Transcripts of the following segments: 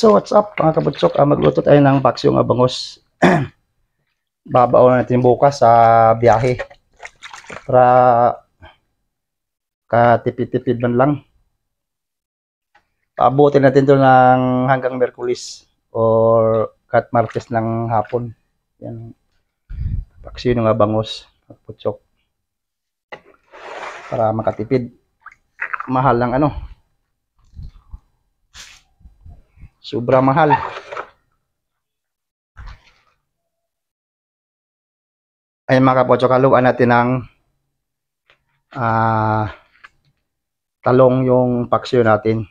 So what's up mga kabutsok, magluto tayo ng baksyong abangos. Babaon natin bukas sa biyahe para katipid-tipid man lang. Paabutin natin to ng hanggang Merkulis or kat Martes ng hapon. Yan, baksyong ng abangos kabutsok, para makatipid. Mahal lang sobrang mahal. Ay mga kapotsok, haluan natin ng talong yung paksyo natin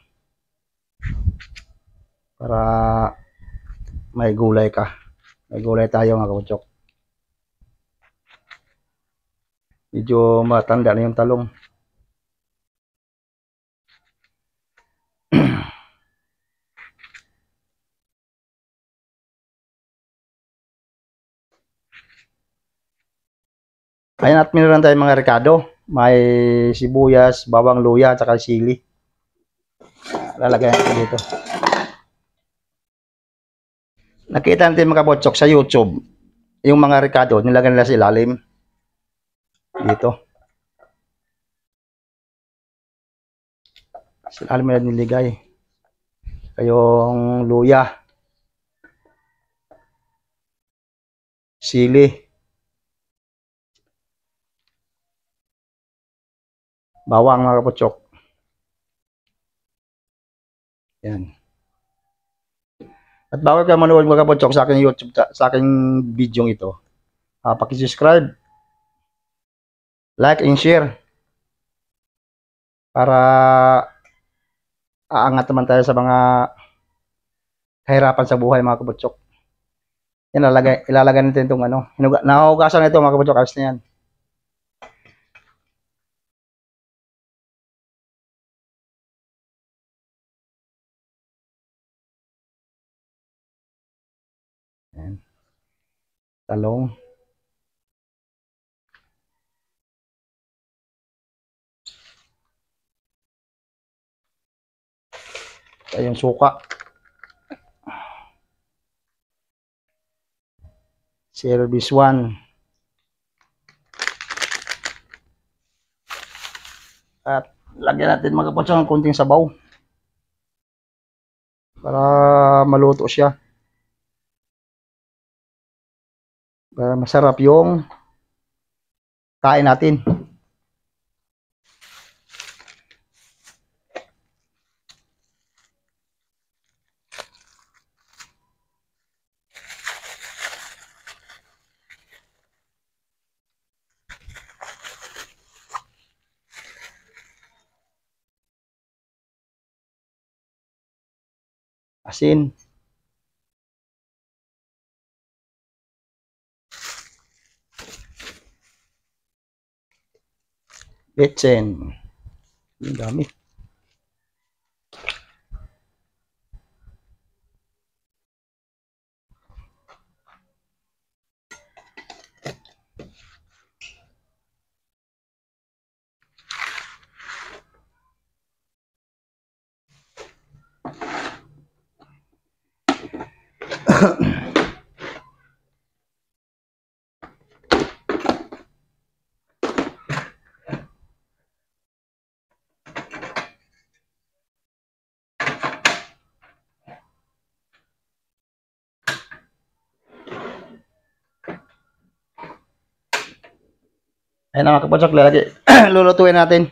para may gulay ka. May gulay tayo mga kapotsok. Medyo matanda na yung talong. Ayan, at meron tayo mga rekado. May sibuyas, bawang luya, at saka sili. Lalagay natin dito. Nakita natin mga kapotsok sa YouTube, yung mga rekado, nilagay nila sa ilalim. Dito. Sa ilalim nila niligay. Yung luya, sili, bawang mga kapotsok. Yan. At bawal ka manood mga kapotsok sa aking YouTube, sa aking video ito. Paki-subscribe, like and share para aangat naman tayo sa mga kahirapan sa buhay mga kapotsok. Yan, ilalagay natin itong nahugasan na ito mga kapotsok. Ayos na yan. Yan. Talong. Yung suka. Service 1. At lagyan natin mga kapotsok ng konting sabaw para maluto siya. Para masarap yung kain natin. Asin. Betsen. Ang dami. Ayan na mga kapotsok, lulutuin natin.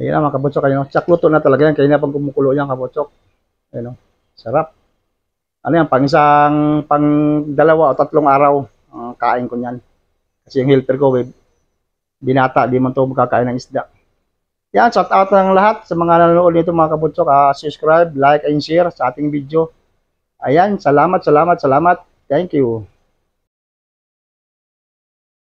Ayan na mga kapotsok, luto na talaga yan. Kaya na pang kumukulo yan kapotsok. Ayan, sarap. Ano yan, pang 2 o 3 araw kain ko yan. Kasi yung helper ko, binata, di man to makakain ng isda. Yan, shout out ng lahat sa mga nanonood nito mga kapotsok. Subscribe, like, and share sa ating video. Ayan, salamat. Thank you.